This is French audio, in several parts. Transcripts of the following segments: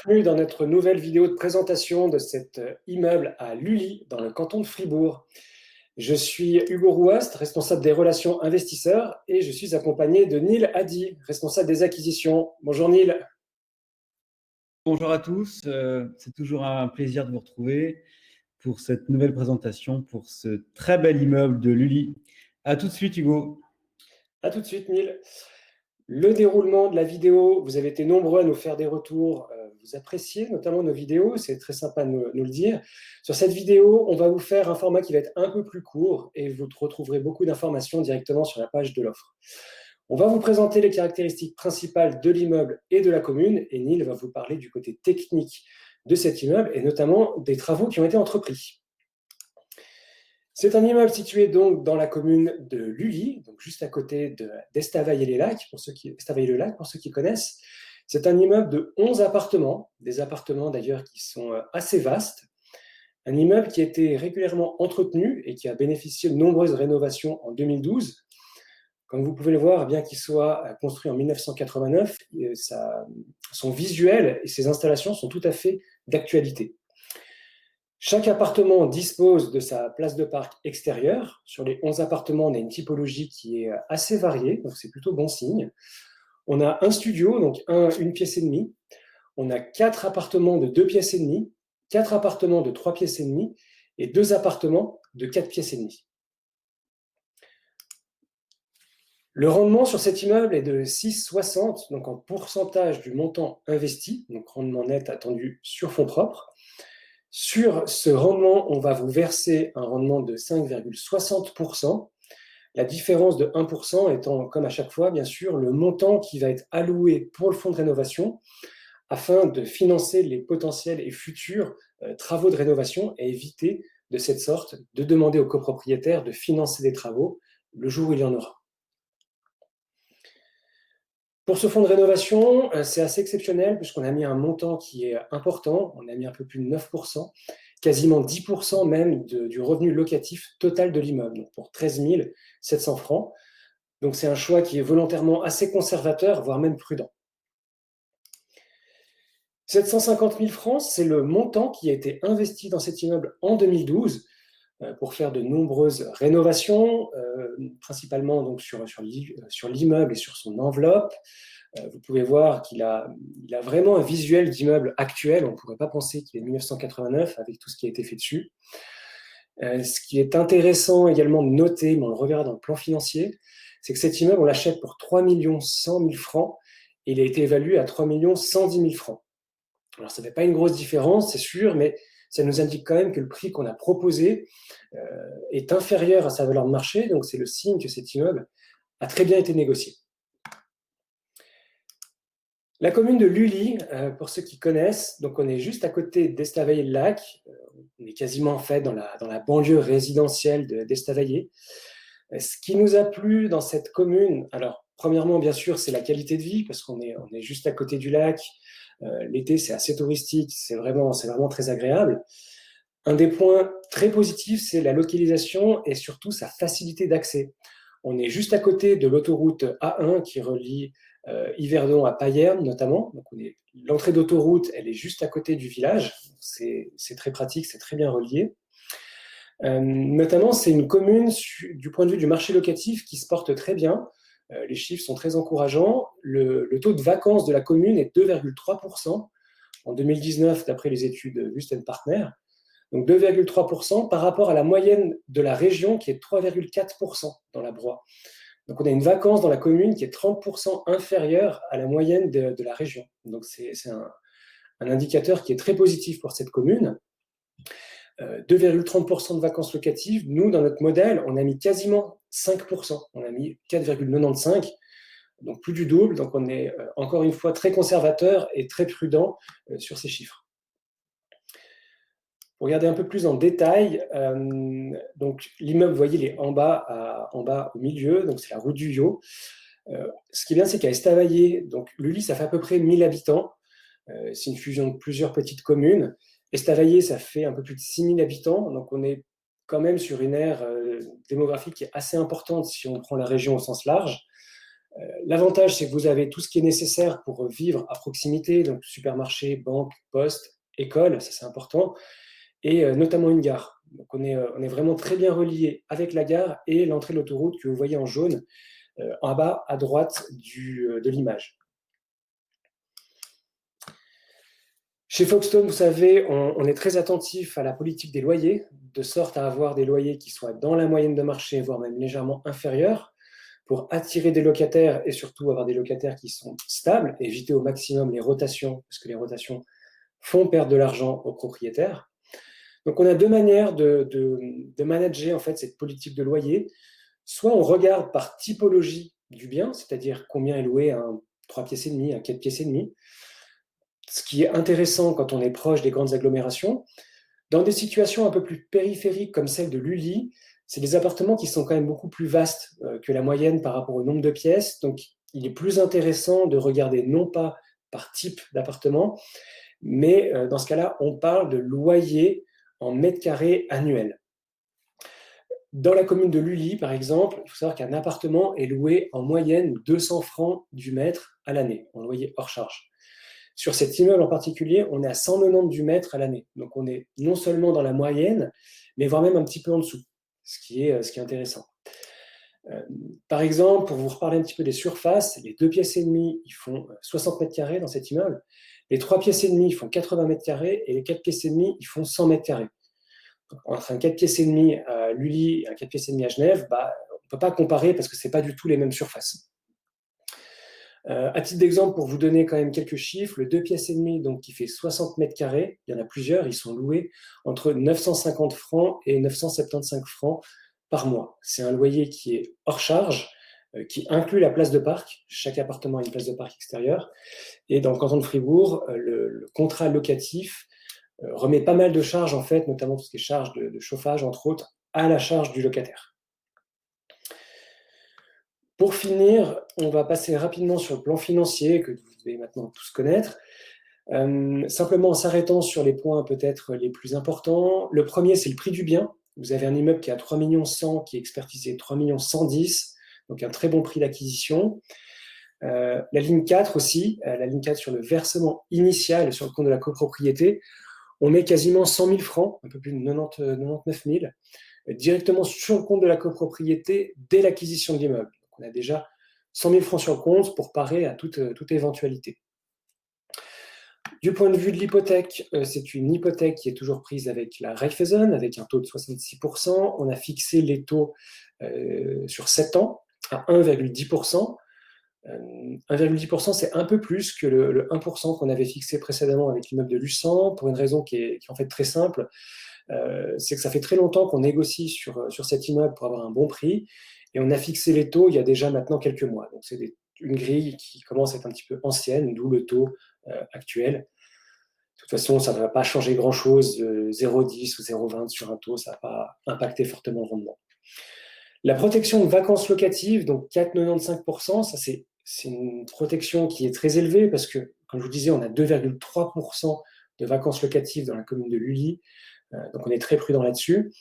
Bienvenue dans notre nouvelle vidéo de présentation de cet immeuble à Lully, dans le canton de Fribourg. Je suis Hugo Rouast, responsable des relations investisseurs, et je suis accompagné de Neil Haddy, responsable des acquisitions. Bonjour Neil. Bonjour à tous, c'est toujours un plaisir de vous retrouver pour cette nouvelle présentation pour ce très bel immeuble de Lully. À tout de suite Hugo. À tout de suite Neil. Le déroulement de la vidéo, vous avez été nombreux à nous faire des retours, vous appréciez notamment nos vidéos, c'est très sympa de nous le dire. Sur cette vidéo, on va vous faire un format qui va être un peu plus court et vous retrouverez beaucoup d'informations directement sur la page de l'offre. On va vous présenter les caractéristiques principales de l'immeuble et de la commune, et Neil va vous parler du côté technique de cet immeuble et notamment des travaux qui ont été entrepris. C'est un immeuble situé donc dans la commune de Lully, donc juste à côté d'Estavayer-les-Lacs, pour ceux qui connaissent. C'est un immeuble de 11 appartements, des appartements d'ailleurs qui sont assez vastes. Un immeuble qui a été régulièrement entretenu et qui a bénéficié de nombreuses rénovations en 2012. Comme vous pouvez le voir, bien qu'il soit construit en 1989, son visuel et ses installations sont tout à fait d'actualité. Chaque appartement dispose de sa place de parc extérieure. Sur les 11 appartements, on a une typologie qui est assez variée, donc c'est plutôt bon signe. On a un studio, donc une pièce et demie. On a 4 appartements de 2 pièces et demie, 4 appartements de 3 pièces et demie et 2 appartements de 4 pièces et demie. Le rendement sur cet immeuble est de 6,60, donc en pourcentage du montant investi, donc rendement net attendu sur fonds propres. Sur ce rendement, on va vous verser un rendement de 5,60%. La différence de 1% étant, comme à chaque fois, bien sûr, le montant qui va être alloué pour le fonds de rénovation afin de financer les potentiels et futurs travaux de rénovation et éviter de cette sorte de demander aux copropriétaires de financer des travaux le jour où il y en aura. Pour ce fonds de rénovation, c'est assez exceptionnel puisqu'on a mis un montant qui est important, on a mis un peu plus de 9%, quasiment 10% même du revenu locatif total de l'immeuble, donc pour 13 700 francs. Donc c'est un choix qui est volontairement assez conservateur, voire même prudent. 750 000 francs, c'est le montant qui a été investi dans cet immeuble en 2012 pour faire de nombreuses rénovations, principalement donc sur l'immeuble et sur son enveloppe. Vous pouvez voir qu'il a vraiment un visuel d'immeuble actuel. On ne pourrait pas penser qu'il est de 1989 avec tout ce qui a été fait dessus. Ce qui est intéressant également de noter, mais on le reverra dans le plan financier, c'est que cet immeuble, on l'achète pour 3 100 000 francs et il a été évalué à 3 110 000 francs. Alors, ça ne fait pas une grosse différence, c'est sûr, mais ça nous indique quand même que le prix qu'on a proposé est inférieur à sa valeur de marché, donc c'est le signe que cet immeuble a très bien été négocié. La commune de Lully, pour ceux qui connaissent, donc on est juste à côté d'Estavayer-le-Lac, on est quasiment en fait dans la banlieue résidentielle d'Estavayer. Ce qui nous a plu dans cette commune, alors premièrement bien sûr c'est la qualité de vie, parce qu'on est juste à côté du lac, l'été c'est assez touristique, c'est vraiment très agréable. Un des points très positifs, c'est la localisation et surtout sa facilité d'accès. On est juste à côté de l'autoroute A1 qui relie Yverdon à Payerne notamment. Donc l'entrée d'autoroute, elle est juste à côté du village. C'est très pratique, c'est très bien relié. Notamment, c'est une commune du point de vue du marché locatif qui se porte très bien. Les chiffres sont très encourageants. Le taux de vacances de la commune est 2,3% en 2019 d'après les études Wüsten Partner. Donc 2,3% par rapport à la moyenne de la région qui est 3,4% dans la Broye. Donc on a une vacance dans la commune qui est 30% inférieure à la moyenne de la région. Donc c'est un indicateur qui est très positif pour cette commune. 2,30% de vacances locatives. Nous, dans notre modèle, on a mis quasiment 5%. On a mis 4,95%, donc plus du double. Donc on est encore une fois très conservateur et très prudent sur ces chiffres. Pour regarder un peu plus en détail, donc l'immeuble, vous voyez, il est en bas au milieu, donc c'est la route du Yau. Ce qui est bien, c'est qu'à Estavayer, donc Lully, ça fait à peu près 1000 habitants. C'est une fusion de plusieurs petites communes. Estavayer, ça fait un peu plus de 6000 habitants, donc on est quand même sur une aire démographique qui est assez importante si on prend la région au sens large. L'avantage, c'est que vous avez tout ce qui est nécessaire pour vivre à proximité, donc supermarché, banque, poste, école, ça c'est important, et notamment une gare. Donc on est vraiment très bien relié avec la gare et l'entrée de l'autoroute que vous voyez en jaune en bas à droite de l'image. Chez Folkestone, vous savez, on est très attentif à la politique des loyers, de sorte à avoir des loyers qui soient dans la moyenne de marché, voire même légèrement inférieurs, pour attirer des locataires et surtout avoir des locataires qui sont stables, et éviter au maximum les rotations, parce que les rotations font perdre de l'argent aux propriétaires. Donc on a deux manières de manager en fait cette politique de loyer. Soit on regarde par typologie du bien, c'est-à-dire combien est loué un 3 pièces et demi, un 4 pièces et demi, ce qui est intéressant quand on est proche des grandes agglomérations. Dans des situations un peu plus périphériques comme celle de Lully, c'est des appartements qui sont quand même beaucoup plus vastes que la moyenne par rapport au nombre de pièces. Donc, il est plus intéressant de regarder non pas par type d'appartement, mais dans ce cas-là, on parle de loyer en mètres carrés annuels. Dans la commune de Lully, par exemple, il faut savoir qu'un appartement est loué en moyenne 200 francs du mètre à l'année, en loyer hors charge. Sur cet immeuble en particulier, on est à 190 du mètre à l'année. Donc on est non seulement dans la moyenne, mais voire même un petit peu en dessous, ce qui est intéressant. Par exemple, pour vous reparler un petit peu des surfaces, les 2 pièces et demie, ils font 60 mètres carrés dans cet immeuble. Les 3 pièces et demie, ils font 80 mètres carrés. Et les 4 pièces et demie, ils font 100 mètres carrés. Donc, entre un 4 pièces et demi à Lully et un 4 pièces et demi à Genève, on ne peut pas comparer parce que ce n'est pas du tout les mêmes surfaces. À titre d'exemple, pour vous donner quand même quelques chiffres, le 2 pièces et demi, donc qui fait 60 mètres carrés, il y en a plusieurs, ils sont loués entre 950 francs et 975 francs par mois. C'est un loyer qui est hors charge, qui inclut la place de parc. Chaque appartement a une place de parc extérieure. Et dans le canton de Fribourg, le contrat locatif remet pas mal de charges, en fait, notamment tout ce qui est charges de chauffage, entre autres, à la charge du locataire. Pour finir, on va passer rapidement sur le plan financier, que vous devez maintenant tous connaître. Simplement en s'arrêtant sur les points peut-être les plus importants. Le premier, c'est le prix du bien. Vous avez un immeuble qui est à 3 100 000, qui est expertisé 3 110 000, donc un très bon prix d'acquisition. La ligne 4 aussi, la ligne 4 sur le versement initial sur le compte de la copropriété, on met quasiment 100 000 francs, un peu plus de 99 000, directement sur le compte de la copropriété dès l'acquisition de l'immeuble. Donc on a déjà 100 000 francs sur le compte pour parer à toute éventualité. Du point de vue de l'hypothèque, c'est une hypothèque qui est toujours prise avec la Raiffeisen, avec un taux de 66%. On a fixé les taux sur 7 ans à 1,10%. 1,10%, c'est un peu plus que le 1% qu'on avait fixé précédemment avec l'immeuble de Luçon, pour une raison qui est en fait très simple. C'est que ça fait très longtemps qu'on négocie sur cet immeuble pour avoir un bon prix, et on a fixé les taux il y a déjà maintenant quelques mois. Donc c'est une grille qui commence à être un petit peu ancienne, d'où le taux actuel. De toute façon, ça ne va pas changer grand-chose, 0,10 ou 0,20 sur un taux, ça ne va pas impacter fortement le rendement. La protection de vacances locatives, donc 4,95%, ça c'est une protection qui est très élevée parce que, comme je vous disais, on a 2,3% de vacances locatives dans la commune de Lully, donc on est très prudent là-dessus.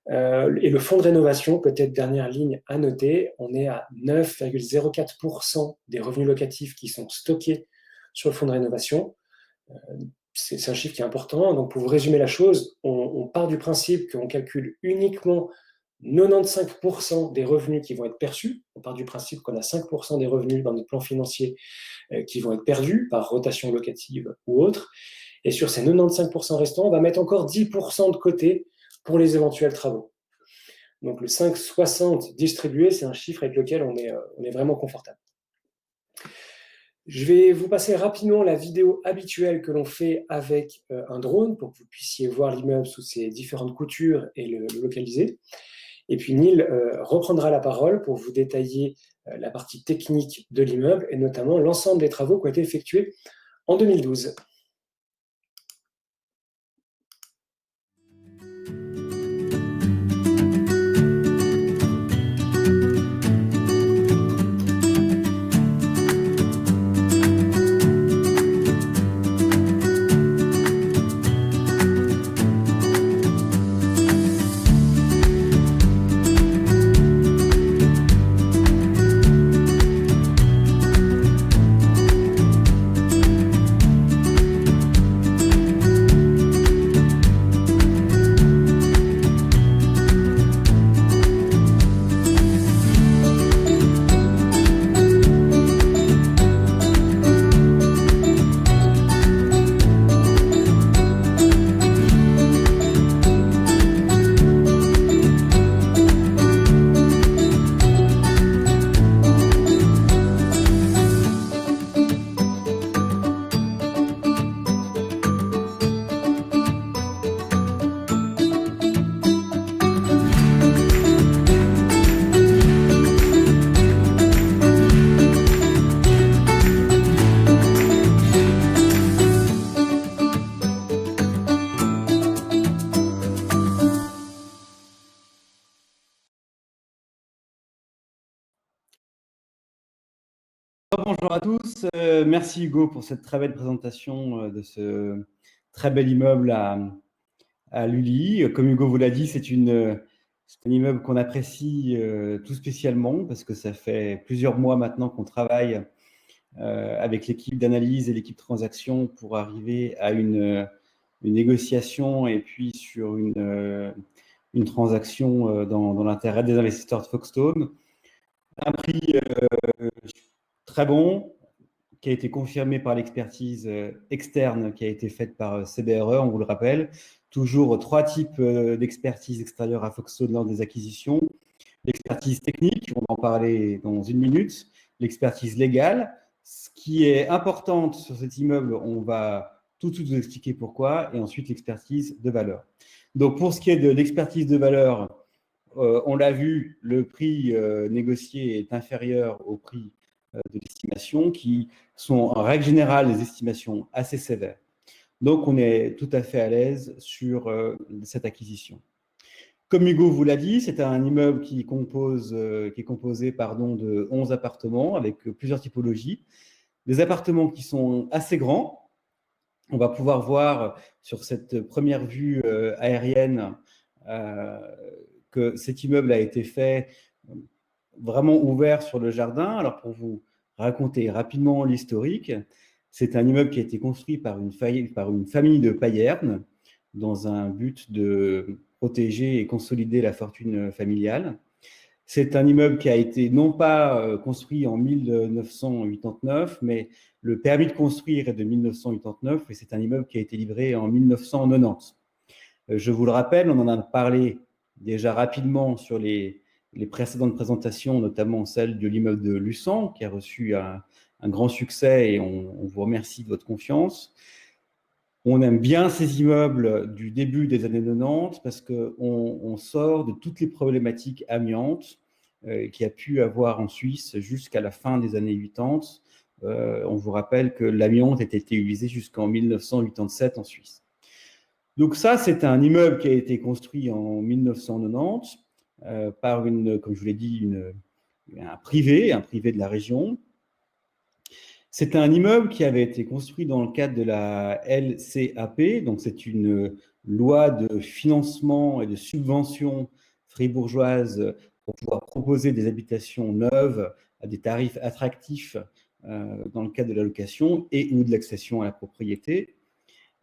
Et le fonds de rénovation, peut-être dernière ligne à noter, on est à 9,04% des revenus locatifs qui sont stockés sur le fonds de rénovation. C'est un chiffre qui est important. Donc pour vous résumer la chose, on part du principe qu'on calcule uniquement 95% des revenus qui vont être perçus. On part du principe qu'on a 5% des revenus dans notre plan financier qui vont être perdus par rotation locative ou autre. Et sur ces 95% restants, on va mettre encore 10% de côté pour les éventuels travaux. Donc le 5,60 distribué, c'est un chiffre avec lequel on est vraiment confortable. Je vais vous passer rapidement la vidéo habituelle que l'on fait avec un drone pour que vous puissiez voir l'immeuble sous ses différentes coutures et le localiser. Et puis Neil reprendra la parole pour vous détailler la partie technique de l'immeuble et notamment l'ensemble des travaux qui ont été effectués en 2012. Bonjour à tous. Merci Hugo pour cette très belle présentation de ce très bel immeuble à Lully. Comme Hugo vous l'a dit, c'est un immeuble qu'on apprécie tout spécialement parce que ça fait plusieurs mois maintenant qu'on travaille avec l'équipe d'analyse et l'équipe transaction pour arriver à une négociation et puis sur une transaction dans l'intérêt des investisseurs de Foxstone. Un prix très bon, qui a été confirmé par l'expertise externe qui a été faite par CBRE, on vous le rappelle. Toujours 3 types d'expertise extérieure à Foxstone lors des acquisitions. L'expertise technique, on va en parler dans une minute. L'expertise légale, ce qui est importante sur cet immeuble, on va tout de suite vous expliquer pourquoi, et ensuite l'expertise de valeur. Donc pour ce qui est de l'expertise de valeur, on l'a vu, le prix négocié est inférieur au prix de l'estimation, qui sont en règle générale des estimations assez sévères. Donc, on est tout à fait à l'aise sur cette acquisition. Comme Hugo vous l'a dit, c'est un immeuble qui est composé de 11 appartements avec plusieurs typologies. Des appartements qui sont assez grands. On va pouvoir voir sur cette première vue aérienne que cet immeuble a été fait vraiment ouvert sur le jardin. Alors, pour vous raconter rapidement l'historique, c'est un immeuble qui a été construit par une famille de Payerne dans un but de protéger et consolider la fortune familiale. C'est un immeuble qui a été non pas construit en 1989, mais le permis de construire est de 1989 et c'est un immeuble qui a été livré en 1990. Je vous le rappelle, on en a parlé déjà rapidement sur les précédentes présentations, notamment celle de l'immeuble de Luçon, qui a reçu un grand succès et on vous remercie de votre confiance. On aime bien ces immeubles du début des années 90 parce qu'on sort de toutes les problématiques amiantes qu'il y a pu avoir en Suisse jusqu'à la fin des années 80. On vous rappelle que l'amiante était utilisé jusqu'en 1987 en Suisse. Donc ça, c'est un immeuble qui a été construit en 1990 par comme je vous l'ai dit, un privé de la région. C'est un immeuble qui avait été construit dans le cadre de la LCAP, donc c'est une loi de financement et de subvention fribourgeoise pour pouvoir proposer des habitations neuves à des tarifs attractifs dans le cadre de la location et ou de l'accession à la propriété.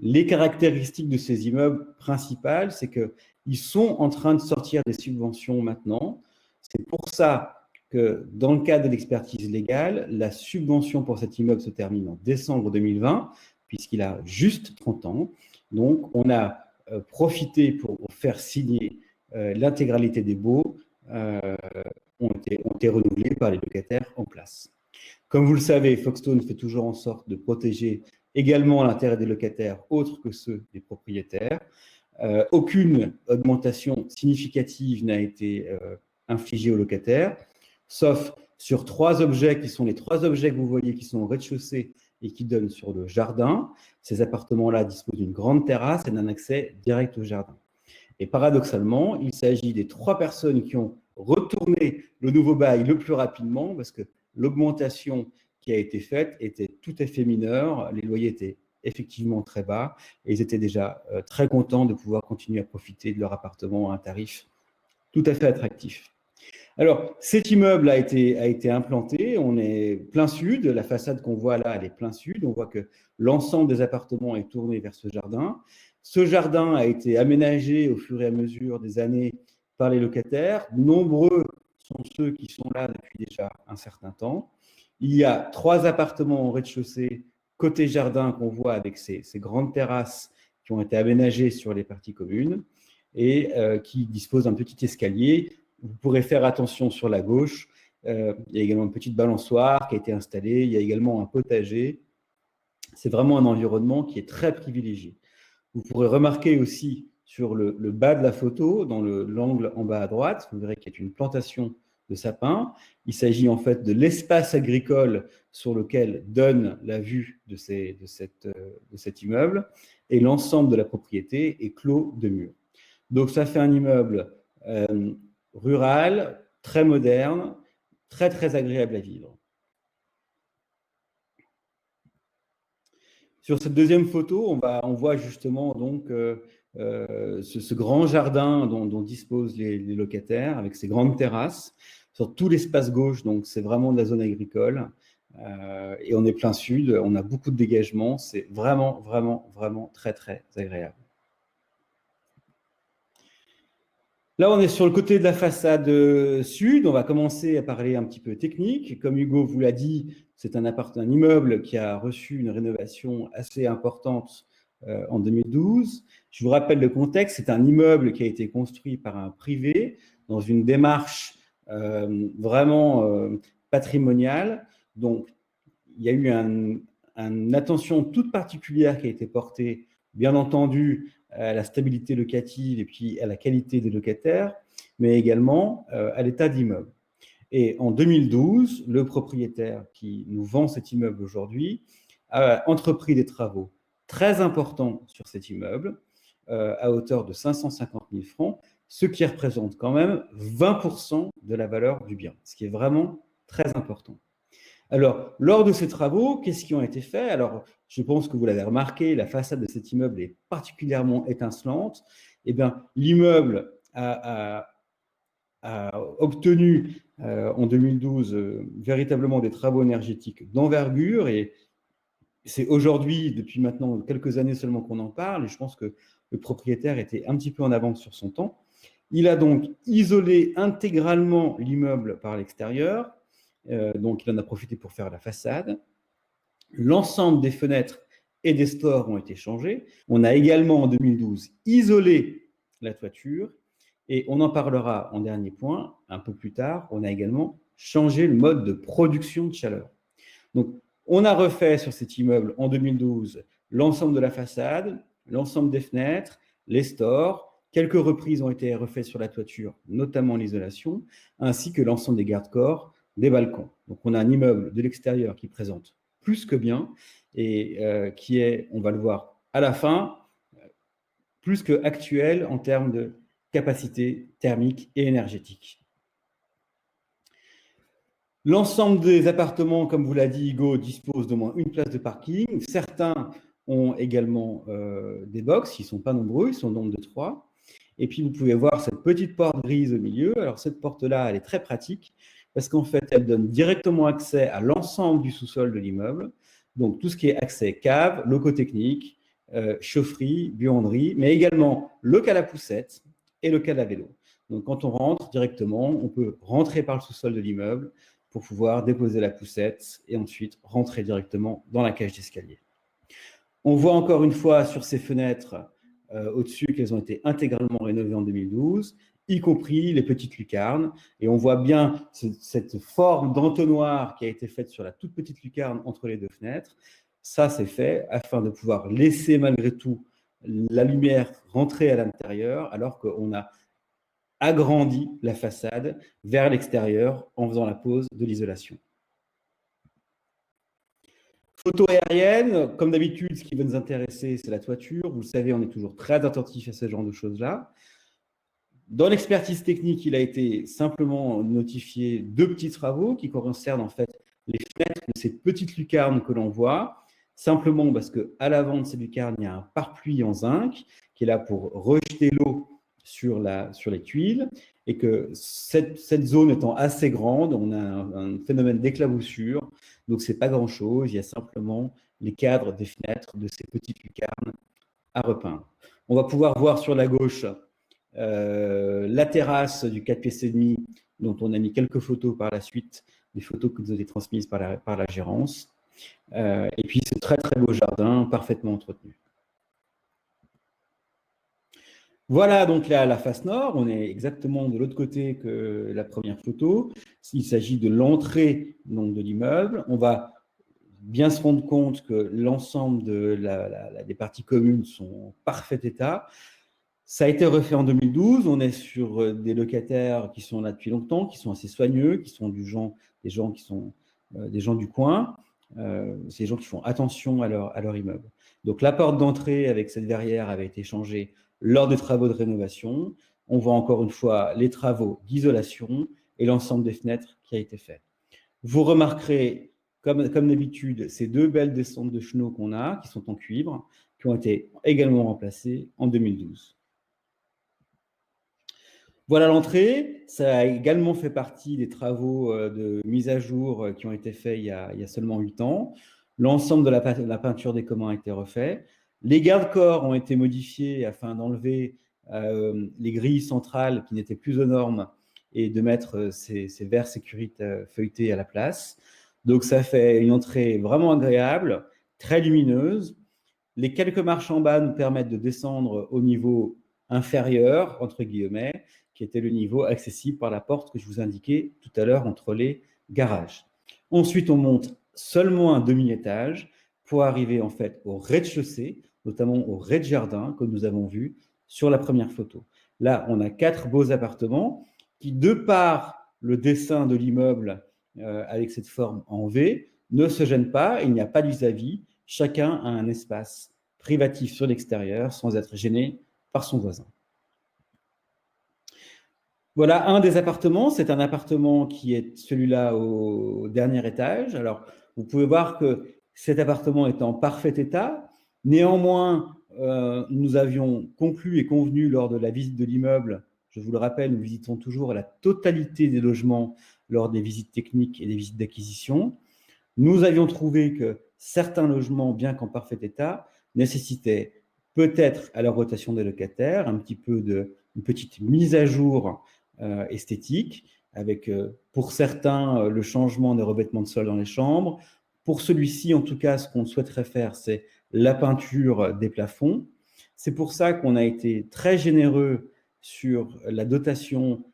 Les caractéristiques de ces immeubles principales, c'est qu'ils sont en train de sortir des subventions maintenant. C'est pour ça que dans le cadre de l'expertise légale, la subvention pour cet immeuble se termine en décembre 2020, puisqu'il a juste 30 ans. Donc, on a profité pour faire signer l'intégralité des baux ont été renouvelés par les locataires en place. Comme vous le savez, Foxstone fait toujours en sorte de protéger également l'intérêt des locataires autres que ceux des propriétaires. Aucune augmentation significative n'a été infligée aux locataires, sauf sur 3 objets qui sont les 3 objets que vous voyez qui sont au rez-de-chaussée et qui donnent sur le jardin. Ces appartements-là disposent d'une grande terrasse et d'un accès direct au jardin. Et paradoxalement, il s'agit des 3 personnes qui ont retourné le nouveau bail le plus rapidement parce que l'augmentation qui a été faite était tout à fait mineure, les loyers étaient effectivement très bas et ils étaient déjà très contents de pouvoir continuer à profiter de leur appartement à un tarif tout à fait attractif. Alors, cet immeuble a été implanté, on est plein sud, la façade qu'on voit là, elle est plein sud, on voit que l'ensemble des appartements est tourné vers ce jardin. Ce jardin a été aménagé au fur et à mesure des années par les locataires. Nombreux sont ceux qui sont là depuis déjà un certain temps. Il y a 3 appartements au rez-de-chaussée côté jardin qu'on voit avec ces grandes terrasses qui ont été aménagées sur les parties communes et qui disposent d'un petit escalier. Vous pourrez faire attention sur la gauche. Il y a également une petite balançoire qui a été installée. Il y a également un potager. C'est vraiment un environnement qui est très privilégié. Vous pourrez remarquer aussi sur le bas de la photo, dans l'angle en bas à droite, vous verrez qu'il y a une plantation de sapins. Il s'agit en fait de l'espace agricole sur lequel donne la vue de cet immeuble et l'ensemble de la propriété est clos de murs. Donc ça fait un immeuble rural, très moderne, très très agréable à vivre. Sur cette deuxième photo, on voit justement donc ce grand jardin dont disposent les locataires, avec ces grandes terrasses sur tout l'espace gauche. Donc, c'est vraiment de la zone agricole. Et on est plein sud, on a beaucoup de dégagement. C'est vraiment, vraiment, vraiment très, très agréable. Là, on est sur le côté de la façade sud. On va commencer à parler un petit peu technique. Comme Hugo vous l'a dit, c'est un immeuble qui a reçu une rénovation assez importante en 2012. Je vous rappelle le contexte. C'est un immeuble qui a été construit par un privé dans une démarche vraiment patrimoniale. Donc, il y a eu une attention toute particulière qui a été portée, bien entendu, à la stabilité locative et puis à la qualité des locataires, mais également à l'état d'immeuble. Et en 2012, le propriétaire qui nous vend cet immeuble aujourd'hui a entrepris des travaux très importants sur cet immeuble à hauteur de 550 000 francs, ce qui représente quand même 20% de la valeur du bien, ce qui est vraiment très important. Alors, lors de ces travaux, qu'est-ce qui ont été faits? Alors, je pense que vous l'avez remarqué, la façade de cet immeuble est particulièrement étincelante. Eh bien, l'immeuble a obtenu en 2012 véritablement des travaux énergétiques d'envergure, et c'est aujourd'hui, depuis maintenant quelques années seulement qu'on en parle, et je pense que le propriétaire était un petit peu en avance sur son temps. Il a donc isolé intégralement l'immeuble par l'extérieur. Donc, il en a profité pour faire la façade. L'ensemble des fenêtres et des stores ont été changés. On a également, en 2012, isolé la toiture. Et on en parlera en dernier point, un peu plus tard. On a également changé le mode de production de chaleur. Donc, on a refait sur cet immeuble, en 2012, l'ensemble de la façade, l'ensemble des fenêtres, les stores. Quelques reprises ont été refaites sur la toiture, notamment l'isolation, ainsi que l'ensemble des garde-corps, des balcons. Donc, on a un immeuble de l'extérieur qui présente plus que bien et qui est, on va le voir à la fin, plus que actuel en termes de capacité thermique et énergétique. L'ensemble des appartements, comme vous l'a dit Hugo, dispose d'au moins une place de parking. Certains ont également des box, ils ne sont pas nombreux, ils sont au nombre de 3. Et puis, vous pouvez voir cette petite porte grise au milieu. Alors, cette porte-là, elle est très pratique parce qu'en fait, elle donne directement accès à l'ensemble du sous-sol de l'immeuble. Donc, tout ce qui est accès cave, locaux techniques, chaufferie, buanderie, mais également local à poussette et local à vélo. Donc, quand on rentre directement, on peut rentrer par le sous-sol de l'immeuble pour pouvoir déposer la poussette et ensuite rentrer directement dans la cage d'escalier. On voit encore une fois sur ces fenêtres au-dessus qu'elles ont été intégralement rénovées en 2012, y compris les petites lucarnes. Et on voit bien cette forme d'entonnoir qui a été faite sur la toute petite lucarne entre les deux fenêtres. Ça, c'est fait afin de pouvoir laisser malgré tout la lumière rentrer à l'intérieur, alors qu'on a agrandi la façade vers l'extérieur en faisant la pose de l'isolation. Photo aérienne, comme d'habitude, ce qui va nous intéresser, c'est la toiture. Vous le savez, on est toujours très attentif à ce genre de choses-là. Dans l'expertise technique, il a été simplement notifié 2 petits travaux qui concernent en fait les fenêtres de ces petites lucarnes que l'on voit, simplement parce qu'à l'avant de ces lucarnes, il y a un pare-pluie en zinc qui est là pour rejeter l'eau sur les tuiles, et que cette zone étant assez grande, on a un phénomène d'éclaboussure, donc ce n'est pas grand-chose, il y a simplement les cadres des fenêtres de ces petites lucarnes à repeindre. On va pouvoir voir sur la gauche la terrasse du 4 pieds et demi, dont on a mis quelques photos par la suite, des photos qui nous ont été transmises par la gérance, et puis ce très très beau jardin parfaitement entretenu. Voilà donc la face nord, on est exactement de l'autre côté que la première photo. Il s'agit de l'entrée de l'immeuble. On va bien se rendre compte que l'ensemble des parties communes sont en parfait état. Ça a été refait en 2012. On est sur des locataires qui sont là depuis longtemps, qui sont assez soigneux, qui sont des gens qui sont des gens du coin. C'est des gens qui font attention à leur immeuble. Donc la porte d'entrée avec cette verrière avait été changée lors des travaux de rénovation. On voit encore une fois les travaux d'isolation et l'ensemble des fenêtres qui a été fait. Vous remarquerez comme d'habitude, ces 2 belles descentes de chenaux qu'on a, qui sont en cuivre, qui ont été également remplacées en 2012. Voilà l'entrée. Ça a également fait partie des travaux de mise à jour qui ont été faits il y a seulement 8 ans. L'ensemble de la peinture des communs a été refait. Les garde-corps ont été modifiés afin d'enlever les grilles centrales qui n'étaient plus aux normes et de mettre ces verres sécurité feuilletés à la place. Donc, ça fait une entrée vraiment agréable, très lumineuse. Les quelques marches en bas nous permettent de descendre au niveau inférieur, entre guillemets, qui était le niveau accessible par la porte que je vous indiquais tout à l'heure entre les garages. Ensuite, on monte seulement un demi-étage pour arriver en fait au rez-de-chaussée, notamment au rez-de-jardin que nous avons vu sur la première photo. Là, on a 4 beaux appartements qui, de par le dessin de l'immeuble avec cette forme en V, ne se gênent pas, il n'y a pas de vis-à-vis, chacun a un espace privatif sur l'extérieur sans être gêné par son voisin. Voilà un des appartements. C'est un appartement qui est celui-là au dernier étage. Alors, vous pouvez voir que cet appartement est en parfait état. Néanmoins, nous avions conclu et convenu lors de la visite de l'immeuble, je vous le rappelle, nous visitons toujours la totalité des logements lors des visites techniques et des visites d'acquisition. Nous avions trouvé que certains logements, bien qu'en parfait état, nécessitaient peut-être à la rotation des locataires un petit peu une petite mise à jour esthétique, avec pour certains le changement des revêtements de sol dans les chambres. Pour celui-ci, en tout cas, ce qu'on souhaiterait faire, c'est la peinture des plafonds. C'est pour ça qu'on a été très généreux sur la dotation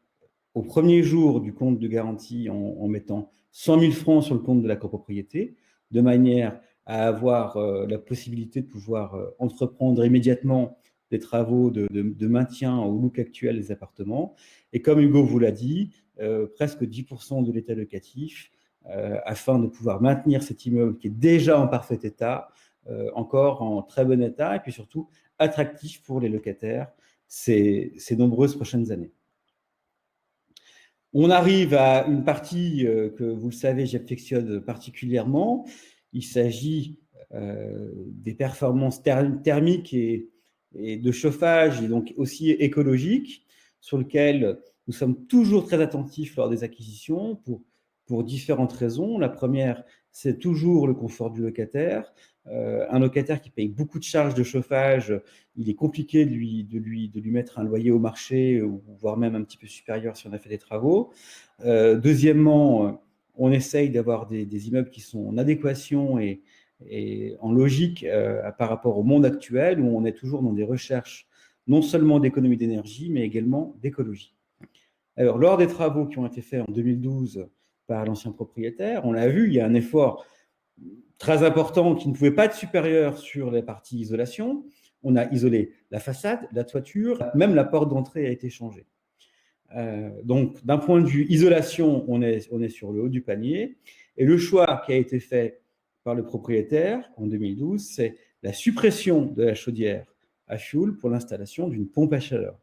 au premier jour du compte de garantie en mettant 100 000 francs sur le compte de la copropriété, de manière à avoir la possibilité de pouvoir entreprendre immédiatement des travaux de maintien au look actuel des appartements. Et comme Hugo vous l'a dit, presque 10% de l'état locatif, afin de pouvoir maintenir cet immeuble qui est déjà en parfait état, encore en très bon état, et puis surtout attractif pour les locataires ces nombreuses prochaines années. On arrive à une partie que, vous le savez, j'affectionne particulièrement. Il s'agit des performances thermiques et de chauffage, et donc aussi écologiques, sur lesquelles nous sommes toujours très attentifs lors des acquisitions pour différentes raisons. La première, c'est toujours le confort du locataire. Un locataire qui paye beaucoup de charges de chauffage, il est compliqué de lui mettre un loyer au marché, ou voire même un petit peu supérieur si on a fait des travaux. Deuxièmement, on essaye d'avoir des immeubles qui sont en adéquation et en logique par rapport au monde actuel, où on est toujours dans des recherches non seulement d'économie d'énergie, mais également d'écologie. Alors, lors des travaux qui ont été faits en 2012 par l'ancien propriétaire, on l'a vu, il y a un effort très important qui ne pouvait pas être supérieur sur les parties isolation. On a isolé la façade, la toiture, même la porte d'entrée a été changée. Donc, d'un point de vue isolation, on est sur le haut du panier. Et le choix qui a été fait par le propriétaire en 2012, c'est la suppression de la chaudière à fioul pour l'installation d'une pompe à chaleur.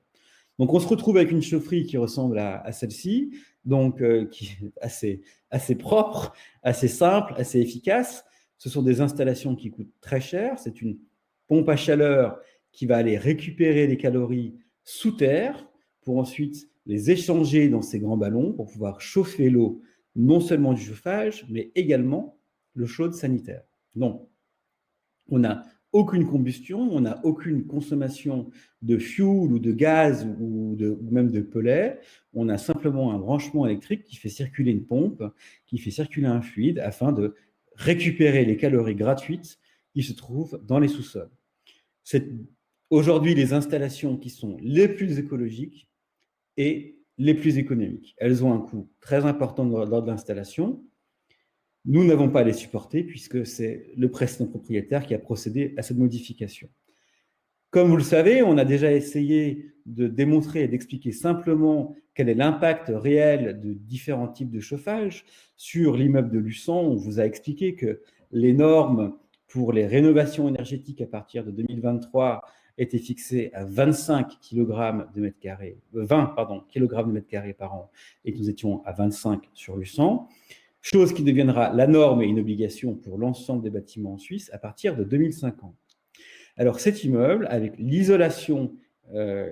Donc, on se retrouve avec une chaufferie qui ressemble à celle-ci, donc qui est assez propre, assez simple, assez efficace. Ce sont des installations qui coûtent très cher. C'est une pompe à chaleur qui va aller récupérer les calories sous terre pour ensuite les échanger dans ces grands ballons pour pouvoir chauffer l'eau, non seulement du chauffage, mais également le chaude sanitaire. Donc, on n'a aucune combustion, on n'a aucune consommation de fioul ou de gaz ou même de pellet. On a simplement un branchement électrique qui fait circuler une pompe, qui fait circuler un fluide afin de récupérer les calories gratuites qui se trouvent dans les sous-sols. C'est aujourd'hui les installations qui sont les plus écologiques et les plus économiques. Elles ont un coût très important lors de l'installation. Nous n'avons pas à les supporter puisque c'est le précédent propriétaire qui a procédé à cette modification. Comme vous le savez, on a déjà essayé de démontrer et d'expliquer simplement quel est l'impact réel de différents types de chauffage sur l'immeuble de Luçon. On vous a expliqué que les normes pour les rénovations énergétiques à partir de 2023 étaient fixées à 25 kg de mètre carré, 20 kg de mètre carré par an, et que nous étions à 25 sur Luçon. chose qui deviendra la norme et une obligation pour l'ensemble des bâtiments en Suisse à partir de 2050. Alors cet immeuble, avec l'isolation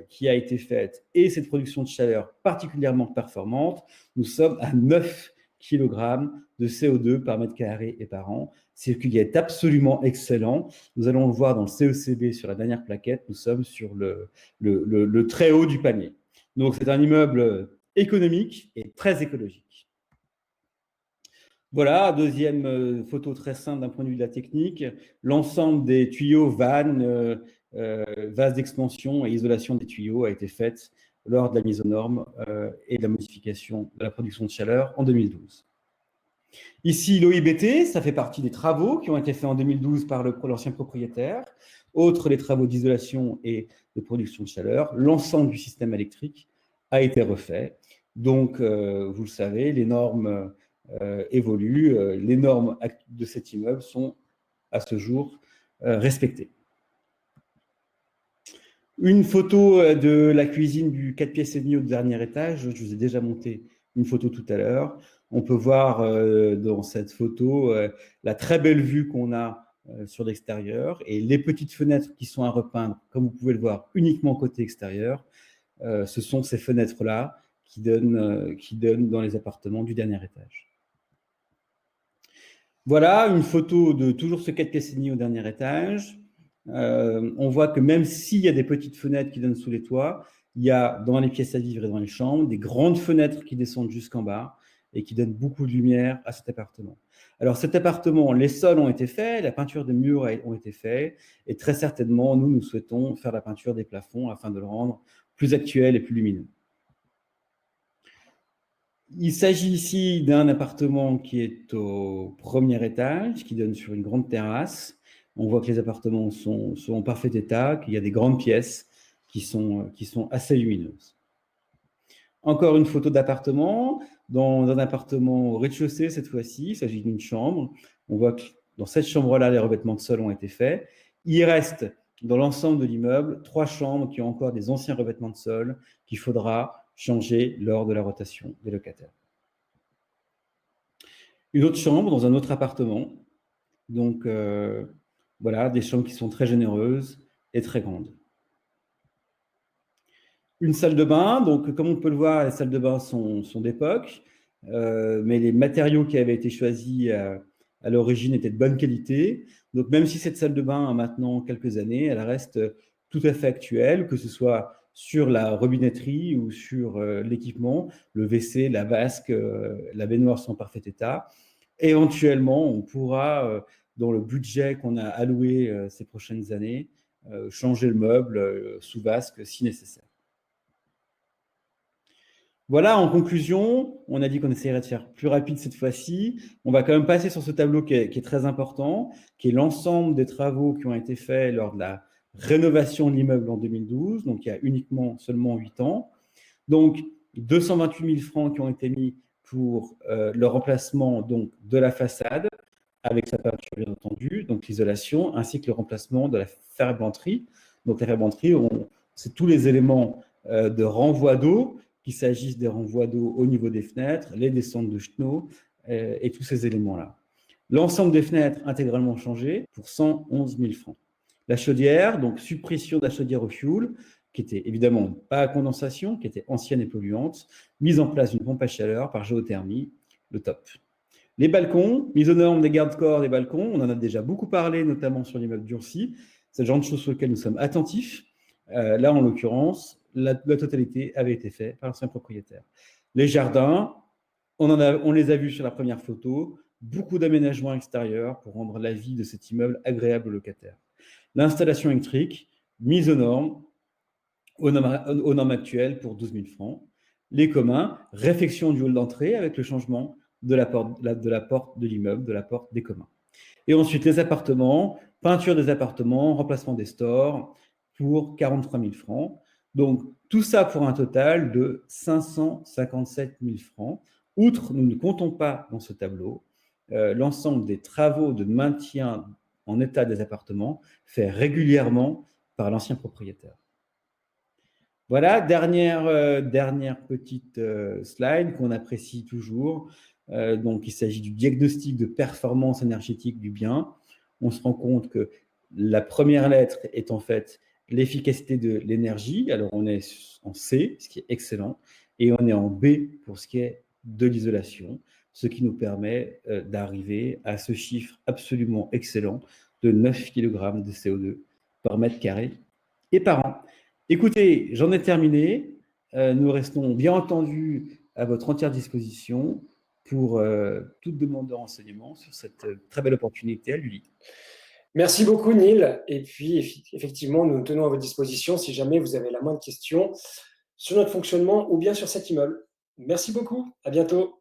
qui a été faite et cette production de chaleur particulièrement performante, nous sommes à 9 kg de CO2 par mètre carré et par an, ce qui est absolument excellent. Nous allons le voir dans le CECB sur la dernière plaquette, nous sommes sur le très haut du panier. Donc c'est un immeuble économique et très écologique. Voilà, deuxième photo très simple d'un point de vue de la technique. L'ensemble des tuyaux vannes, vases d'expansion et isolation des tuyaux a été faite lors de la mise aux normes et de la modification de la production de chaleur en 2012. Ici, l'OIBT, ça fait partie des travaux qui ont été faits en 2012 par l'ancien propriétaire. Autre, les travaux d'isolation et de production de chaleur. L'ensemble du système électrique a été refait. Donc, vous le savez, les normes évoluent. Les normes de cet immeuble sont, à ce jour, respectées. Une photo de la cuisine du 4 pièces et demi au dernier étage. Je vous ai déjà monté une photo tout à l'heure. On peut voir dans cette photo la très belle vue qu'on a sur l'extérieur et les petites fenêtres qui sont à repeindre, comme vous pouvez le voir, uniquement côté extérieur. Ce sont ces fenêtres-là qui donnent dans les appartements du dernier étage. Voilà une photo de toujours ce 4 pièces et demi au dernier étage. On voit que même s'il y a des petites fenêtres qui donnent sous les toits, il y a dans les pièces à vivre et dans les chambres des grandes fenêtres qui descendent jusqu'en bas et qui donnent beaucoup de lumière à cet appartement. Alors cet appartement, les sols ont été faits, la peinture des murs ont été faits et très certainement, nous souhaitons faire la peinture des plafonds afin de le rendre plus actuel et plus lumineux. Il s'agit ici d'un appartement qui est au premier étage, qui donne sur une grande terrasse. On voit que les appartements sont en parfait état, qu'il y a des grandes pièces qui sont assez lumineuses. Encore une photo d'appartement, dans un appartement au rez-de-chaussée cette fois-ci, il s'agit d'une chambre. On voit que dans cette chambre-là, les revêtements de sol ont été faits. Il reste dans l'ensemble de l'immeuble 3 chambres qui ont encore des anciens revêtements de sol qu'il faudra changer lors de la rotation des locataires. Une autre chambre dans un autre appartement. Donc, voilà, des chambres qui sont très généreuses et très grandes. Une salle de bain, donc comme on peut le voir, les salles de bain sont d'époque, mais les matériaux qui avaient été choisis à l'origine étaient de bonne qualité. Donc même si cette salle de bain a maintenant quelques années, elle reste tout à fait actuelle, que ce soit sur la robinetterie ou sur l'équipement, le WC, la vasque, la baignoire sont en parfait état. Éventuellement, on pourra, dans le budget qu'on a alloué ces prochaines années, changer le meuble sous vasque si nécessaire. Voilà, en conclusion, on a dit qu'on essaierait de faire plus rapide cette fois-ci. On va quand même passer sur ce tableau qui est très important, qui est l'ensemble des travaux qui ont été faits lors de la rénovation de l'immeuble en 2012, donc il y a uniquement seulement 8 ans. Donc, 228 000 francs qui ont été mis pour le remplacement donc, de la façade, avec sa peinture bien entendu, donc l'isolation, ainsi que le remplacement de la ferblanterie. Donc la ferblanterie, c'est tous les éléments de renvoi d'eau, qu'il s'agisse des renvois d'eau au niveau des fenêtres, les descentes de chenaux et tous ces éléments-là. L'ensemble des fenêtres intégralement changé pour 111 000 francs. La chaudière, donc suppression de la chaudière au fioul, qui était évidemment pas à condensation, qui était ancienne et polluante, mise en place d'une pompe à chaleur par géothermie, le top. Les balcons, mise aux normes des garde-corps des balcons, on en a déjà beaucoup parlé, notamment sur l'immeuble d'Urcy, c'est le genre de choses sur lesquelles nous sommes attentifs. Là, en l'occurrence, la totalité avait été faite par l'ancien propriétaire. Les jardins, on les a vus sur la première photo, beaucoup d'aménagements extérieurs pour rendre la vie de cet immeuble agréable aux locataires. L'installation électrique, mise aux normes actuelles pour 12 000 francs. Les communs, réfection du hall d'entrée avec le changement de la porte de l'immeuble, de la porte des communs. Et ensuite, les appartements, peinture des appartements, remplacement des stores pour 43 000 francs. Donc, tout ça pour un total de 557 000 francs. Outre, nous ne comptons pas dans ce tableau l'ensemble des travaux de maintien en état des appartements faits régulièrement par l'ancien propriétaire. Voilà, dernière petite slide qu'on apprécie toujours. Donc, il s'agit du diagnostic de performance énergétique du bien. On se rend compte que la première lettre est en fait l'efficacité de l'énergie. Alors, on est en C, ce qui est excellent, et on est en B pour ce qui est de l'isolation, ce qui nous permet d'arriver à ce chiffre absolument excellent de 9 kg de CO2 par mètre carré et par an. Écoutez, j'en ai terminé. Nous restons bien entendu à votre entière disposition pour toute demande de renseignement sur cette très belle opportunité à l'ULI. Merci beaucoup, Neil. Et puis, effectivement, nous nous tenons à votre disposition si jamais vous avez la moindre question sur notre fonctionnement ou bien sur cet immeuble. Merci beaucoup. À bientôt.